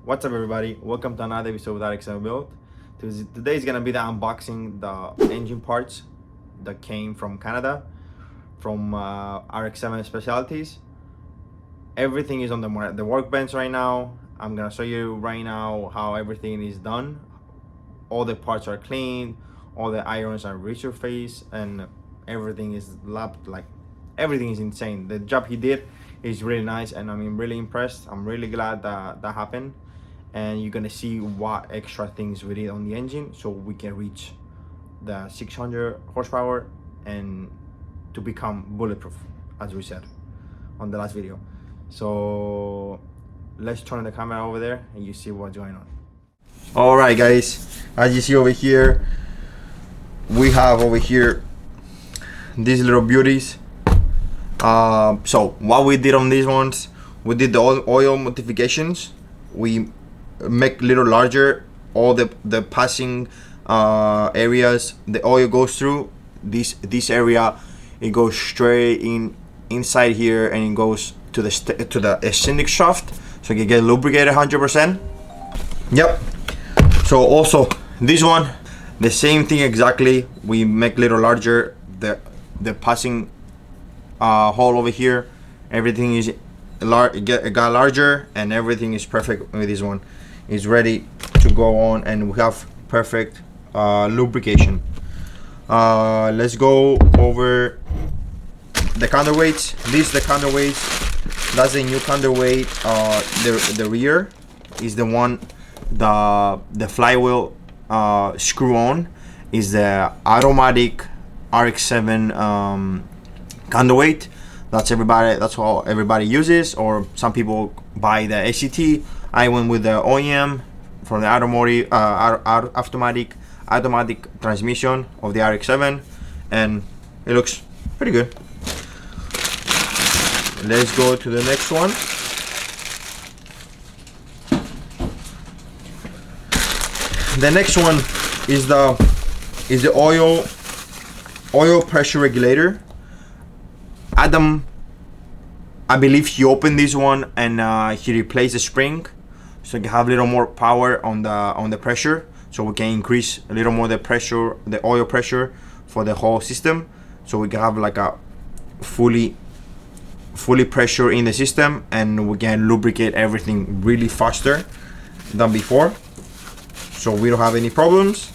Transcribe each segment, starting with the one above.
What's up everybody, welcome to another episode of RX7 Build. Today is gonna be the unboxing the engine parts that came from Canada from RX7 Specialties. Everything is on the workbench right now. I'm gonna show you right now how everything is done. All the parts are clean, all the irons are resurfaced, and everything is lapped. Like everything is insane. The job he did is really nice, and I'm really impressed. I'm really glad that that happened. And you're gonna see what extra things we did on the engine so we can reach the 600 horsepower and to become bulletproof, as we said on the last video. So let's turn the camera over there and you see what's going on. All right guys, as you see over here, we have over here these little beauties. So what we did on these ones, we did the oil modifications. We make little larger all the passing areas the oil goes through. This area, it goes straight inside here, and it goes to the ascending shaft, so you can get lubricated 100%. Yep. So also this one, the same thing exactly. We make little larger the passing hole over here. Everything is got larger, and everything is perfect with this one. It's ready to go on, and we have perfect lubrication. Let's go over the counterweights. These the counterweights. That's the new counterweight. The rear is the one, the flywheel screw on is the automatic RX7 counterweight. That's all everybody uses, or some people buy the ACT. I went with the OEM from the automatic transmission of the RX7, and it looks pretty good. Let's go to the next one. The next one is the oil pressure regulator. Adam, I believe he opened this one and he replaced the spring, so you can have a little more power on the pressure, so we can increase a little more the pressure, the oil pressure for the whole system, so we can have like a fully pressure in the system, and we can lubricate everything really faster than before, so we don't have any problems.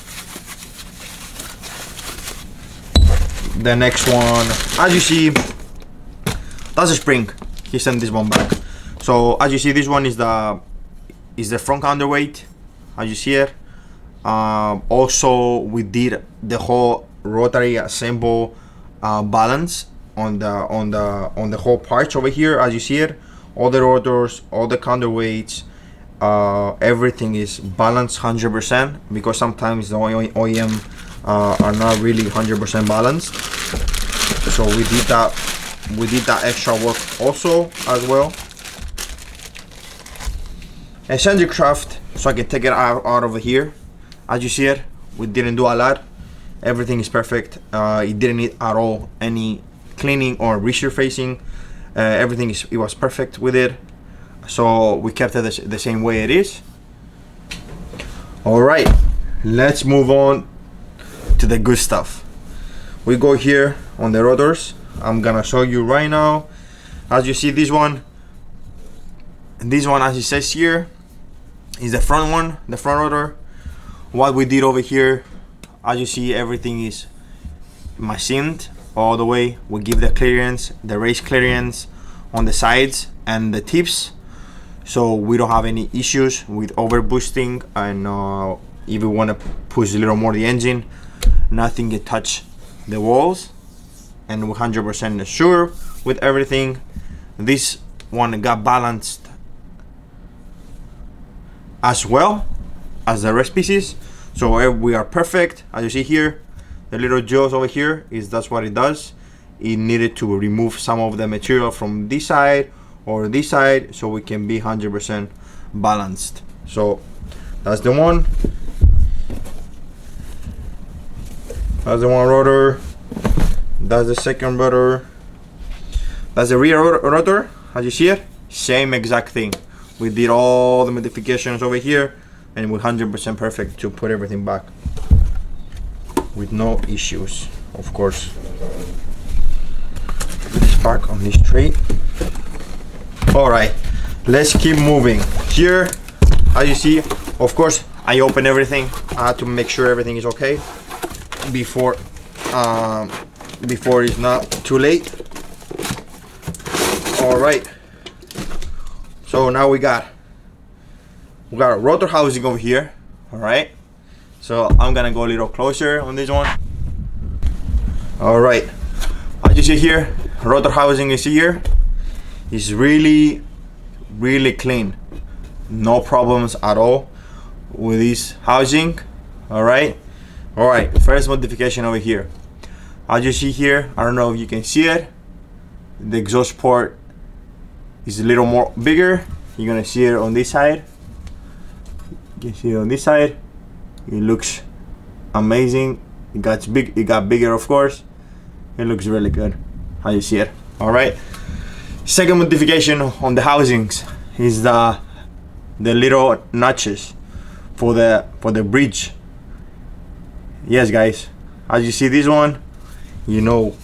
The next one, as you see, that's a spring. He sent this one back. So as you see, this one is the front counterweight, as you see it. Also, we did the whole rotary assemble balance on the whole parts over here, as you see it. All the rotors, all the counterweights, everything is balanced 100%, because sometimes the OEM are not really 100% balanced. So we did that extra work also as well. Eccentric shaft, so I can take it out over here. As you see it, we didn't do a lot. Everything is perfect. It didn't need at all any cleaning or resurfacing. Everything it was perfect with it. So we kept it the same way it is. All right, let's move on to the good stuff. We go here on the rotors. I'm gonna show you right now. As you see, this one, as it says here, is the front one, the front rotor. What we did over here, as you see, everything is machined all the way. We give the clearance, the race clearance on the sides and the tips, so we don't have any issues with over boosting. And if we want to push a little more the engine, nothing can touch the walls, and we're 100% sure with everything. This one got balanced as well as the rest pieces, so we are perfect. As you see here, the little jaws over here that's what it does. It needed to remove some of the material from this side or this side, so we can be 100% balanced. So that's the one. That's the one rotor. That's the second rotor. That's the rear rotor. As you see it, same exact thing. We did all the modifications over here, and we're 100% perfect to put everything back with no issues, of course. Put this back on this tray. All right, let's keep moving. Here, as you see, of course, I open everything. I had to make sure everything is okay before it's not too late. All right. So now we got a rotor housing over here. All right. So I'm gonna go a little closer on this one. All right. As you see here, rotor housing is here. It's really clean. No problems at all with this housing. All right. First modification over here. As you see here, I don't know if you can see it. The exhaust port is a little more bigger. You're gonna see it on this side. You can see it on this side. It looks amazing. It got bigger, of course. It looks really good. How you see it? All right. Second modification on the housings is the little notches for the bridge. Yes, guys. As you see this one, you know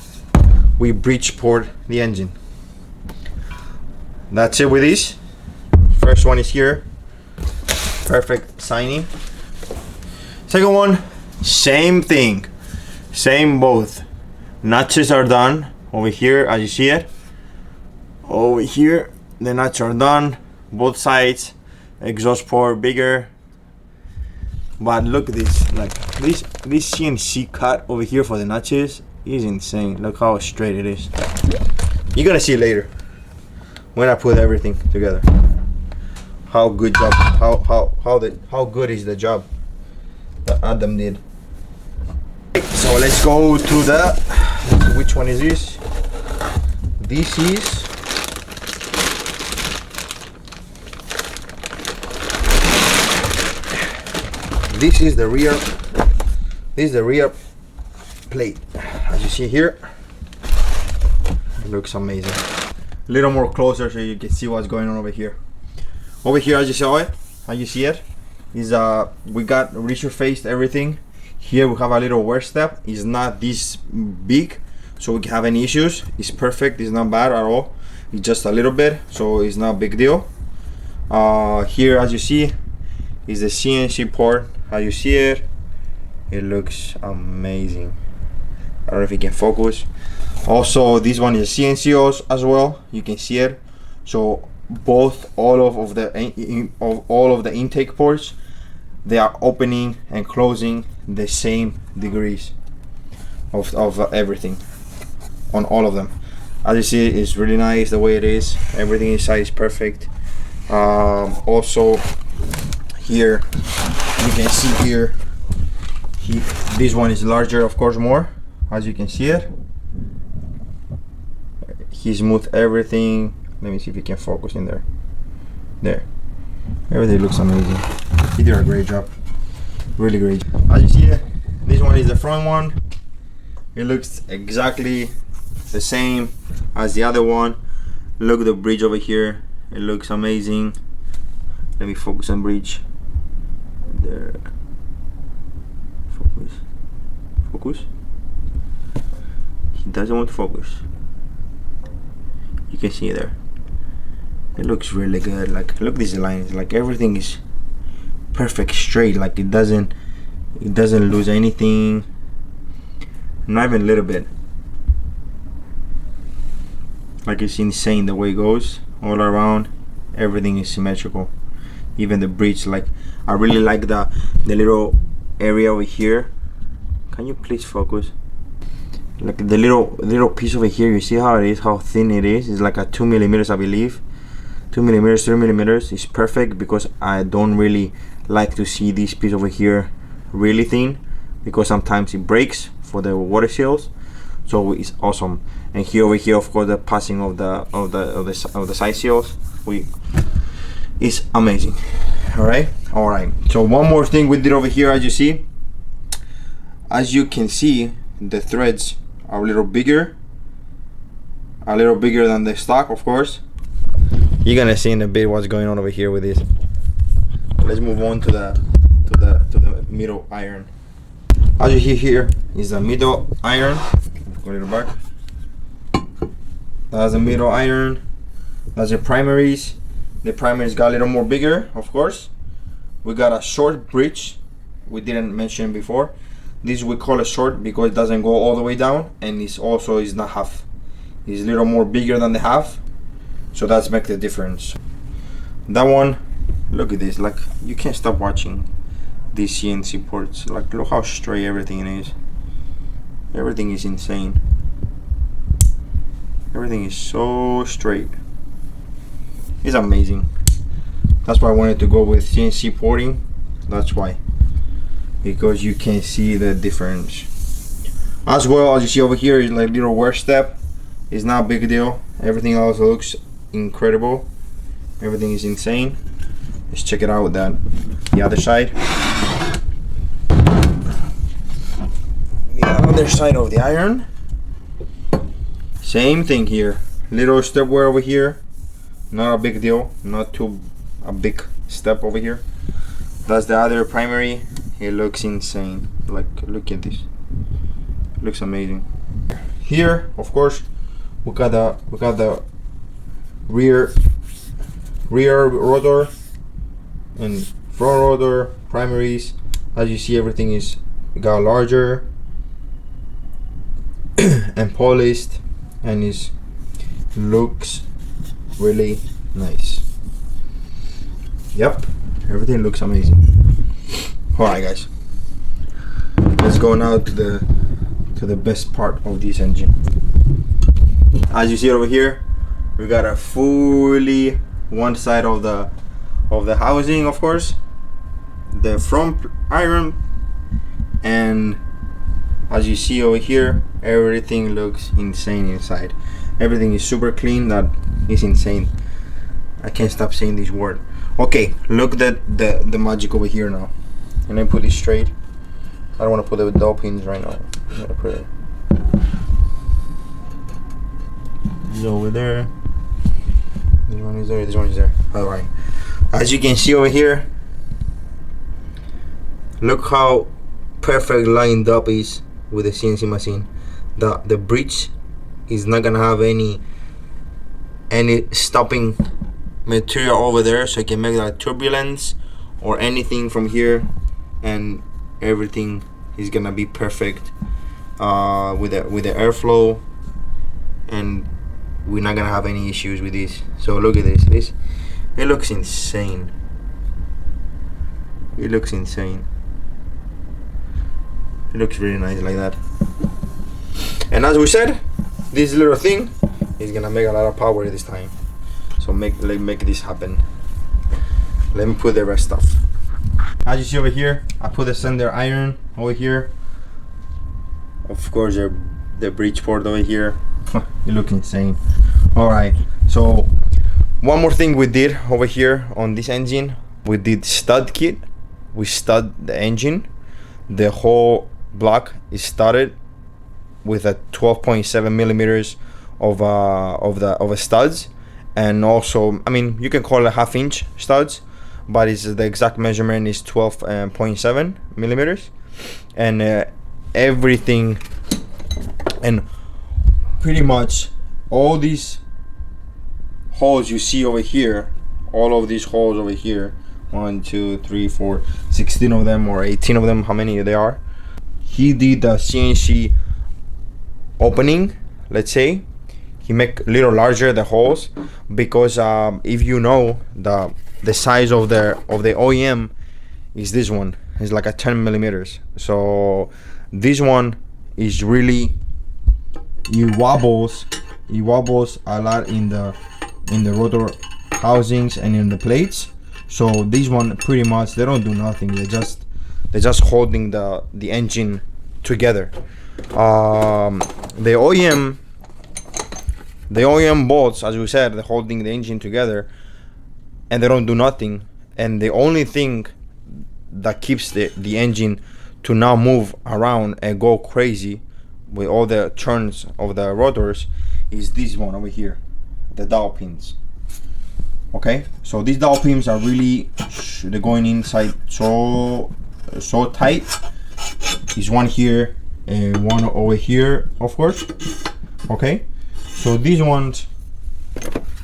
we bridge port the engine. That's it with this. First one is here. Perfect signing. Second one, same thing. Same both. Notches are done over here, as you see it. Over here, the nuts are done. Both sides. Exhaust port bigger. But look at this. Like this CNC cut over here for the notches is insane. Look how straight it is. You're gonna see it later when I put everything together. How good job. How good is the job that Adam did. So let's go to which one is this? This is the rear. This is the rear plate. As you see here, it looks amazing. A little more closer so you can see what's going on over here. Over here, as you saw it, as you see it, is we got resurfaced everything. Here we have a little wear step. It's not this big, so we can have any issues. It's perfect. It's not bad at all. It's just a little bit, so it's not a big deal. Here, as you see, is the CNC port. How you see it, it looks amazing. I don't know if you can focus. Also, this one is CNC as well. You can see it. So both all of the intake ports, they are opening and closing the same degrees of everything on all of them. As you see, it's really nice the way it is. Everything inside is perfect. Also here you can see here, this one is larger, of course, more, as you can see it. He smoothed everything. Let me see if you can focus in there. Everything looks amazing. He did a great job, really great. As you see it, this one is the front one. It looks exactly the same as the other one. Look at the bridge over here, it looks amazing. Let me focus on bridge. There. Focus. He doesn't want to focus. You can see it there. It looks really good. Like, look at these lines. Like, everything is perfect straight. Like, it doesn't lose anything. Not even a little bit. Like, it's insane the way it goes all around. Everything is symmetrical. Even the bridge, like, I really like the little area over here. Can you please focus? Like the little piece over here, you see how it is, how thin it is. It's like a 2 millimeters, I believe. 2 millimeters, 3 millimeters is perfect, because I don't really like to see this piece over here really thin, because sometimes it breaks for the water seals. So it's awesome. And here over here, of course, the passing of the side seals, it's amazing. All right. So one more thing we did over here, as you can see, the threads are a little bigger than the stock, of course. You're gonna see in a bit what's going on over here with this. Let's move on to the middle iron. As you see here is the middle iron. Go a little back. That's the middle iron. That's the primaries. The primaries got a little more bigger, of course. We got a short bridge. We didn't mention before. This we call a short because it doesn't go all the way down, and it's also is not half. It's a little more bigger than the half, so that's make the difference. That one, look at this. Like, you can't stop watching these CNC ports. Like, look how straight everything is. Everything is insane. Everything is so straight. It's amazing. That's why I wanted to go with CNC porting. That's why, because you can see the difference. As well, as you see over here is like little wear step. It's not a big deal. Everything else looks incredible. Everything is insane. Let's check it out with that. The other side. The other side of the iron. Same thing here. Little step wear over here. Not a big deal. Not too a big step over here. That's the other primary. It looks insane. Like, look at this. Looks amazing. Here, of course, we got the rear rotor and front rotor primaries. As you see, everything is got larger and polished, and it looks really nice. Yep, everything looks amazing. All right, guys, let's go now to the best part of this engine. As you see over here, we got a fully one side of the housing, of course, the front iron, and as you see over here, everything looks insane inside. Everything is super clean. That is insane. I can't stop saying this word. Okay, look at the magic over here now. And then put it straight. I don't want to put the dowel pins right now. I'm gonna put it. It's over there. This one is there. This one is there. All right. As you can see over here, look how perfect lined up is with the CNC machine. The bridge is not gonna have any stopping material over there, so it can make that turbulence or anything from here, and everything is gonna be perfect with the airflow, and we're not gonna have any issues with this. So look at this. It looks insane. It looks insane. It looks really nice like that. And as we said, this little thing is gonna make a lot of power this time. So let's make this happen. Let me put the rest stuff. As you see over here, I put the center iron over here. Of course, the bridge port over here. You look insane. All right. So one more thing we did over here on this engine, we did stud kit. We stud the engine. The whole block is studded with a 12.7 millimeters of studs, and also, I mean, you can call it half-inch studs, but it's the exact measurement is 12.7 millimeters, and everything, and pretty much all these holes you see over here, all of these holes over here, 1, 2, 3, 4, 16 of them or 18 of them, how many they are. He did the CNC opening, let's say. He make a little larger the holes, because if you know the size of the OEM is this one. It's like a 10 millimeters. So this one is really, it wobbles a lot in the rotor housings and in the plates. So this one pretty much they don't do nothing. They're just holding the engine together. The OEM bolts, as we said, they're holding the engine together, and they don't do nothing. And the only thing that keeps the engine to now move around and go crazy with all the turns of the rotors is this one over here, the dowel pins. Okay, so these dowel pins are really, they're going inside so tight. There's one here and one over here, of course. Okay, so these ones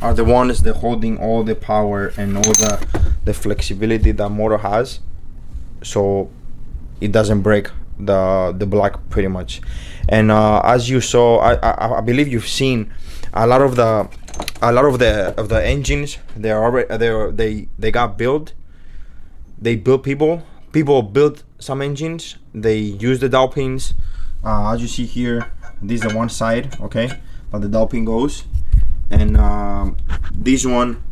are the ones that holding all the power and all the flexibility that motor has, so it doesn't break the block pretty much. And as you saw, I believe you've seen a lot of the engines. They are already they got built. They built people built some engines. They use the dowel pins. As you see here, this is the one side, okay, that the dowel pin goes, and this one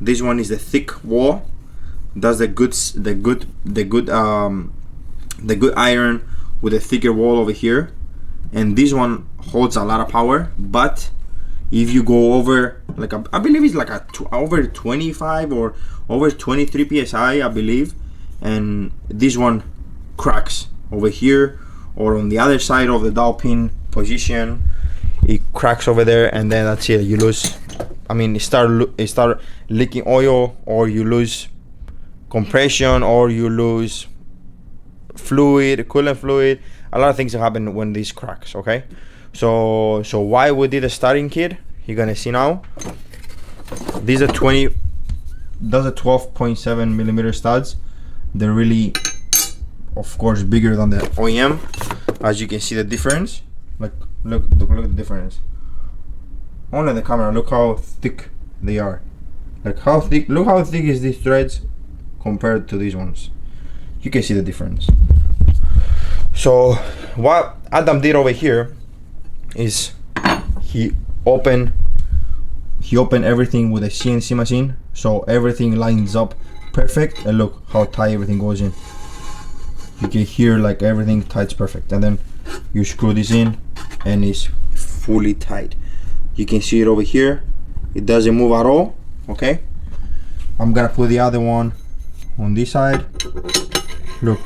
is the thick wall. That's the good iron with a thicker wall over here, and this one holds a lot of power. But if you go over, like I believe it's like over 25 or over 23 psi, I believe, and this one cracks over here or on the other side of the dowel pin position. It cracks over there, and then that's it. You lose. I mean, it start leaking oil, or you lose compression, or you lose fluid, coolant fluid. A lot of things happen when this cracks. Okay, so why we did a starting kit, you're gonna see now. These are 12.7 millimeter studs. They're really, of course, bigger than the OEM. As you can see the difference. Like look at the difference. Only the camera, look how thick they are. Like how thick, look how thick is these threads compared to these ones. You can see the difference. So what Adam did over here is he opened everything with a CNC machine, so everything lines up perfect, and look how tight everything goes in. You can hear like everything tights perfect, and then you screw this in and it's fully tight. You can see it over here, it doesn't move at all. Okay, I'm gonna put the other one on this side. Look,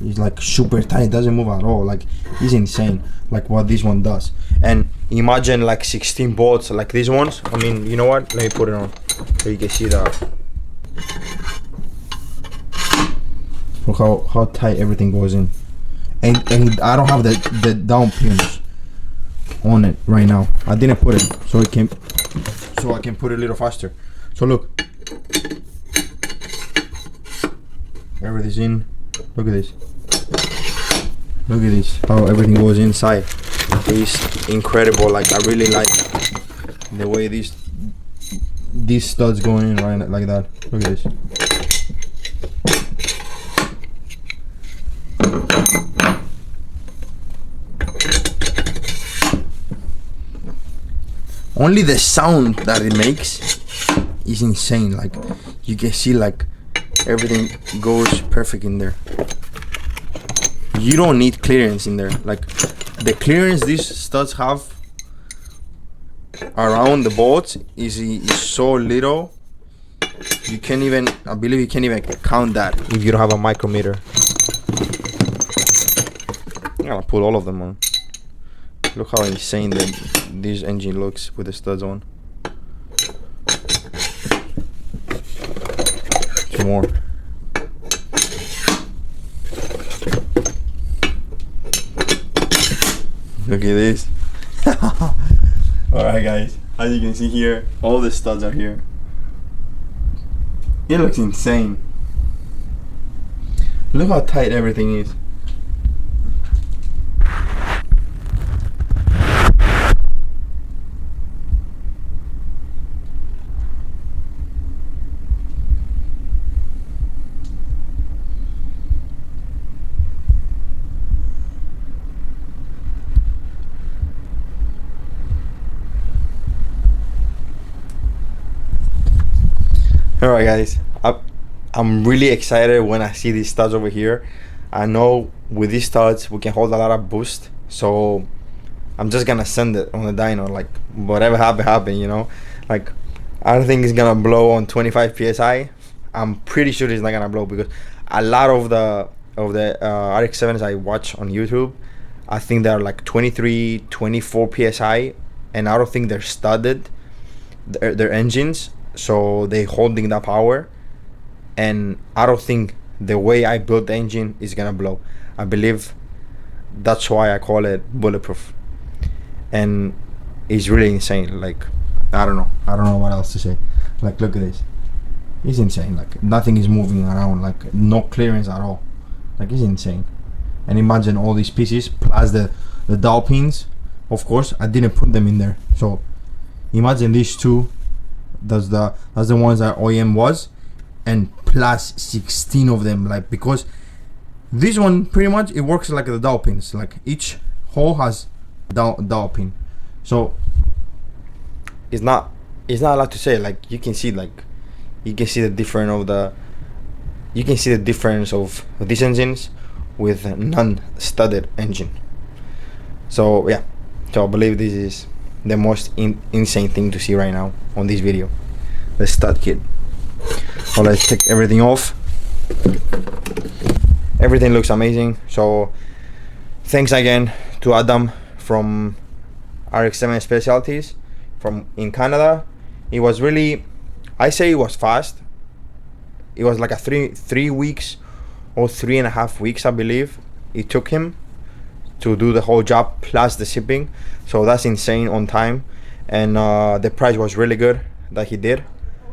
it's like super tight, it doesn't move at all. Like, it's insane like what this one does. And imagine like 16 bolts like these ones. I mean, you know what, let me put it on so you can see that. Look how tight everything goes in. And I don't have the dowel pins on it right now. I didn't put it so I can put it a little faster. So look, everything's in. Look at this. Look at this, how everything goes inside. It's incredible. Like, I really like the way these studs go in right like that. Look at this. Only the sound that it makes is insane. Like, you can see like everything goes perfect in there. You don't need clearance in there. Like, the clearance these studs have around the bolts is so little. You can't even, I believe you can't even count that if you don't have a micrometer. I'm gonna put all of them on. Look how insane this engine looks with the studs on. Some more. Look at this. Alright guys, as you can see here, all the studs are here. It looks insane. Look how tight everything is. Alright guys, I'm really excited when I see these studs over here. I know with these studs we can hold a lot of boost, so I'm just gonna send it on the dyno. Like, whatever happen, you know. Like, I don't think it's gonna blow on 25 psi. I'm pretty sure it's not gonna blow, because a lot of the RX7's I watch on YouTube, I think they're like 23, 24 psi, and I don't think they're studded. their engines, so they holding that power. And I don't think the way I built the engine is gonna blow. I believe that's why I call it bulletproof. And it's really insane. Like, I don't know what else to say. Like, look at this. It's insane. Like, nothing is moving around. Like, no clearance at all. Like, it's insane. And imagine all these pieces plus the dowel pins. Of course, I didn't put them in there. So imagine these two. That's the ones that OEM was, and plus 16 of them. Like, because this one pretty much it works like the dowel pins. Like, each hole has dowel pin. So it's not a lot to say. Like, you can see the difference of these engines with a non-studded engine. So yeah, so I believe this is the most insane thing to see right now on this video, the stud kit. So let's take everything off. Everything looks amazing. So thanks again to Adam from RX7 Specialties from in Canada. It was really, I say it was fast. It was like a three weeks or 3.5 weeks, I believe it took him to do the whole job plus the shipping. So that's insane on time. And the price was really good that he did.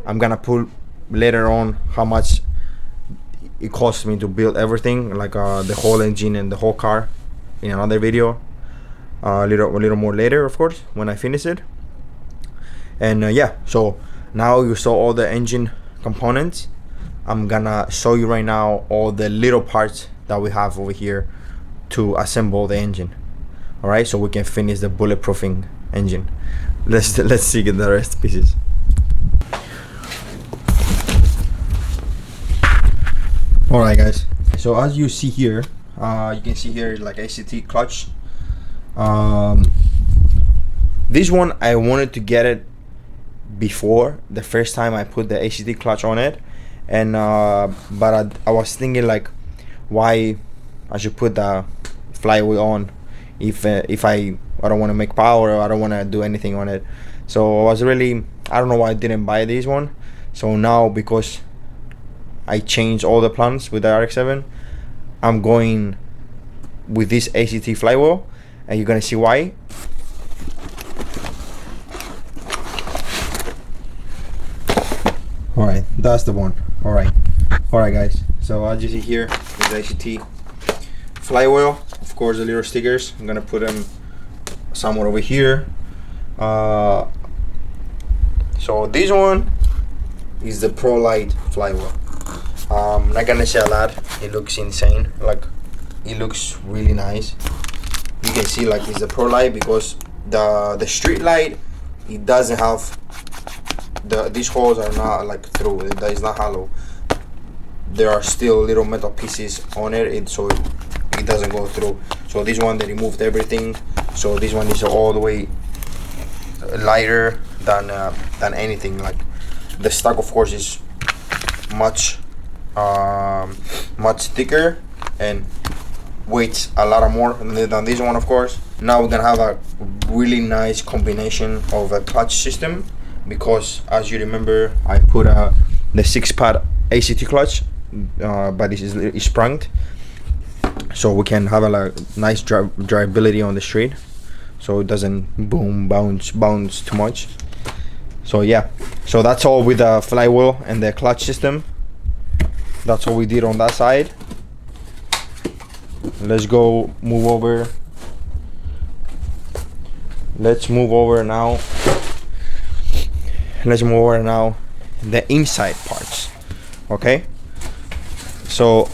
I'm gonna put later on how much it cost me to build everything, like the whole engine and the whole car, in another video, a little more later, of course, when I finish it. And yeah, so now you saw all the engine components. I'm gonna show you right now all the little parts that we have over here to assemble the engine. All right, so we can finish the bulletproofing engine. Let's see the rest pieces. All right, guys, so as you see here, you can see here like ACT clutch. This one I wanted to get it before the first time I put the ACT clutch on it, and but I was thinking like why I should put the flywheel on if I don't want to make power or I don't want to do anything on it. So I was really, I don't know why I didn't buy this one. So now, because I changed all the plans with the RX7, I'm going with this ACT flywheel, and you're gonna see why. All right, that's the one. All right, guys, so as you see here is the ACT flywheel. Of course, the little stickers, I'm gonna put them somewhere over here. So this one is the Pro Light flywheel. Not gonna say a lot. It looks insane. Like, it looks really nice. You can see like it's the Pro Light, because the street light, it doesn't have these holes are not like through. It is not hollow. There are still little metal pieces on it, so it doesn't go through. So this one, they removed everything. So this one is all the way lighter than anything. Like, the stock, of course, is much thicker and weighs a lot more than this one, of course. Now we're gonna have a really nice combination of a clutch system, because as you remember, I put the 6-pad ACT clutch, but this is sprung, so we can have a nice drivability on the street, so it doesn't bounce too much. So yeah, so that's all with the flywheel and the clutch system. That's all we did on that side. Let's move over. Let's move over now the inside parts. Okay, so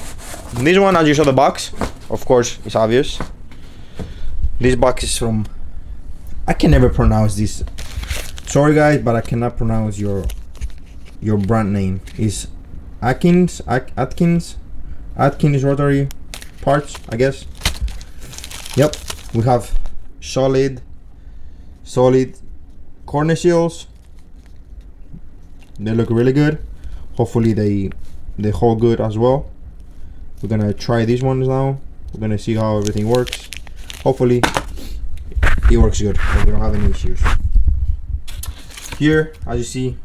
this one, as you saw the box, of course it's obvious. This box is from, I can never pronounce this, sorry guys, but I cannot pronounce your brand name. Is Atkins rotary parts, I guess. Yep, we have solid corner seals. They look really good. Hopefully they hold good as well. We're gonna try these ones now. We're gonna see how everything works. Hopefully it works good, and we don't have any issues. Here, as you see,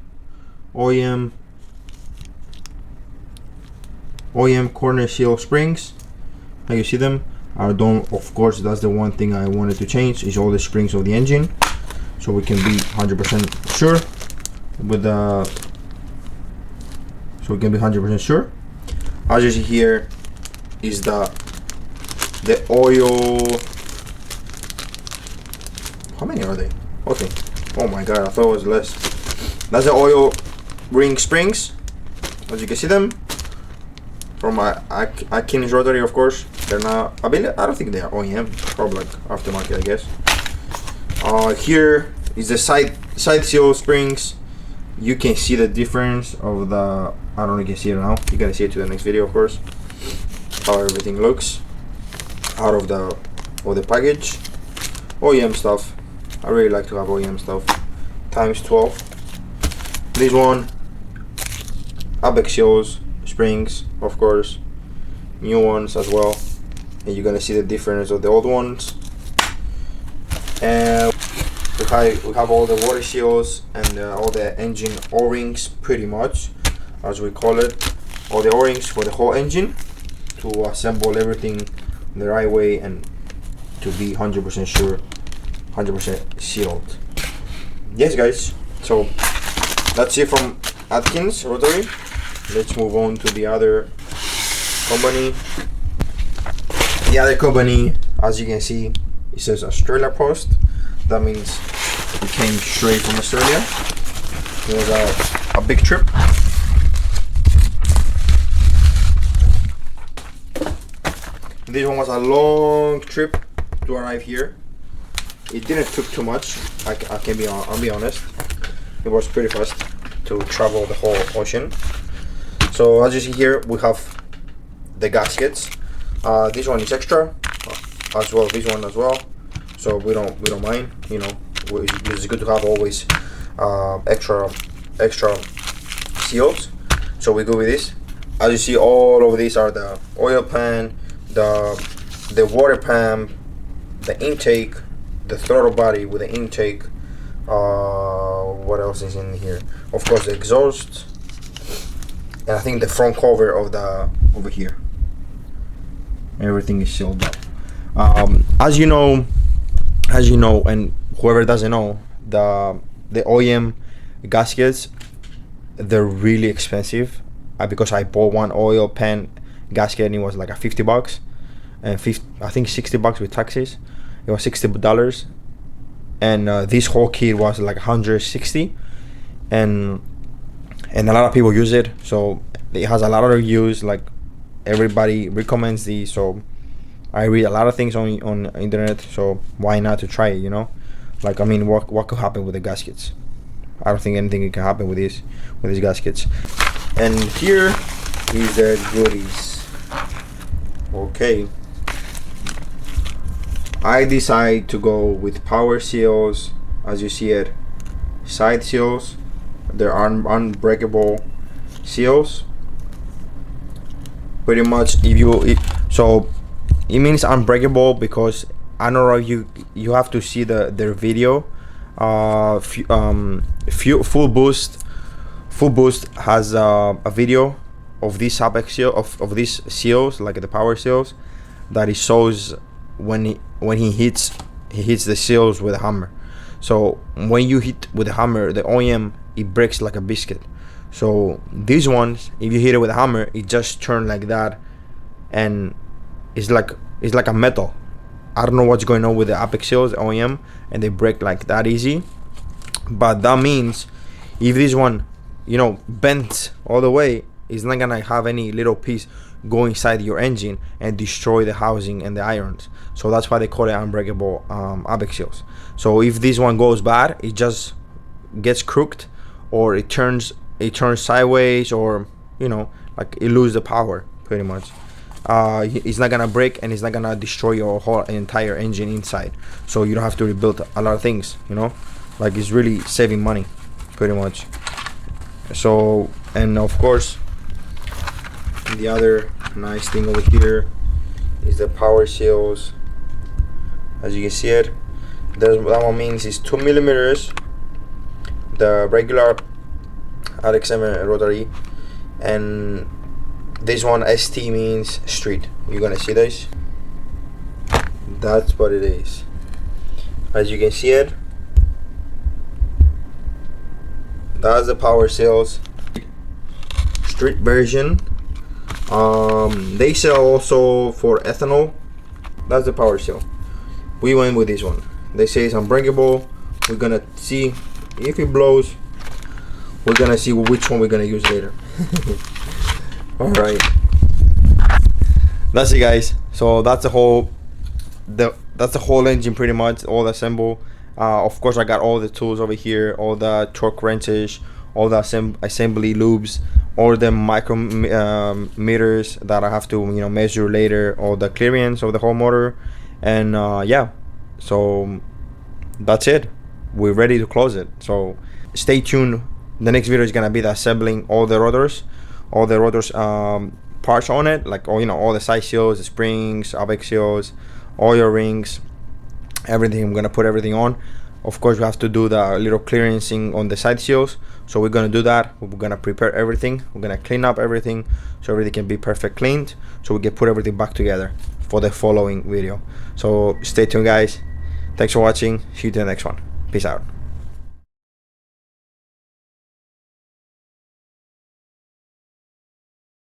OEM corner seal springs. How you see them? I don't, of course, that's the one thing I wanted to change, is all the springs of the engine, so we can be 100% sure with the. So we can be 100% sure. As you see here, is the oil. How many are they? Okay. Oh my god, I thought it was less. That's the oil ring springs, as you can see them. From Atkins rotary, of course. They're not. I don't think they are OEM. Probably like aftermarket, I guess. Here is the side seal springs. You can see the difference of the. I don't know if you can see it now. You gotta see it to the next video, of course. How everything looks out of the package. OEM stuff. I really like to have OEM stuff. Times 12. This one. ABEX seals, springs, of course. New ones as well. And you're gonna see the difference of the old ones. And we have all the water seals and all the engine O-rings, pretty much, as we call it. All the O-rings for the whole engine to assemble everything the right way and to be 100% sure, 100% sealed. Yes, guys. So that's it from Atkins Rotary. Let's move on to the other company. The other company, as you can see, it says Australia Post. That means it came straight from Australia. It was a big trip. This one was a long trip to arrive here. It didn't took too much. I'll be honest. It was pretty fast to travel the whole ocean. So as you see here, we have the gaskets. This one is extra, as well. This one as well. So we don't mind. You know, it's good to have always extra seals. So we go with this. As you see, all of these are the oil pan, the water pump, the intake, the throttle body with the intake. What else is in here? Of course, the exhaust, and I think the front cover of the over here. Everything is sealed up. As you know, and whoever doesn't know, the OEM gaskets, they're really expensive. Because I bought one oil pan gasket and it was like a $50, and I think $60 with taxes. It was $60, and this whole kit was like $160, and a lot of people use it. So it has a lot of reviews. Like everybody recommends these. So I read a lot of things on internet. So why not to try it? You know, like I mean, what could happen with the gaskets? I don't think anything can happen with these gaskets. And here is the goodies. Okay, I decide to go with power seals. As you see it, side seals. They're unbreakable seals. Pretty much, so it means unbreakable because I don't know if you have to see their video. Full Boost has a video of this ABEX seal of these seals, like the power seals, that it shows when he hits the seals with a hammer. So when you hit with a hammer, the OEM, it breaks like a biscuit. So these ones, if you hit it with a hammer, it just turns like that, and it's like a metal. I don't know what's going on with the ABEX seals, OEM, and they break like that easy. But that means if this one, you know, bends all the way, it's not gonna have any little piece go inside your engine and destroy the housing and the irons. So that's why they call it unbreakable ABEX seals. So if this one goes bad, it just gets crooked, or it turns sideways, or you know, like it loses the power pretty much. It's not gonna break, and it's not gonna destroy your whole entire engine inside. So you don't have to rebuild a lot of things, you know, like it's really saving money pretty much. So, and of course, the other nice thing over here is the power seals. As you can see it, that one means it's 2 millimeters the regular RX7 rotary, and this one ST means street. You're gonna see this. That's what it is. As you can see it, that's the power sales street version. They sell also for ethanol. That's the power seal. We went with this one. They say it's unbreakable. We're gonna see if it blows. We're gonna see which one we're gonna use later. All right, that's it, guys. So that's the whole engine, pretty much all assemble. Of course, I got all the tools over here, all the torque wrenches, all the assembly loops, all the micrometers that I have to measure later, all the clearance of the whole motor, and yeah, so that's it. We're ready to close it. So stay tuned. The next video is gonna be the assembling all the rotors parts on it, like all the side seals, the springs, ABEX seals, all your rings, everything. I'm gonna put everything on. Of course, we have to do the little clearancing on the side seals, so we're gonna do that. We're gonna prepare everything. We're gonna clean up everything so everything can be perfect cleaned, so we can put everything back together for the following video. So stay tuned, guys. Thanks for watching. See you to the next one. Peace out.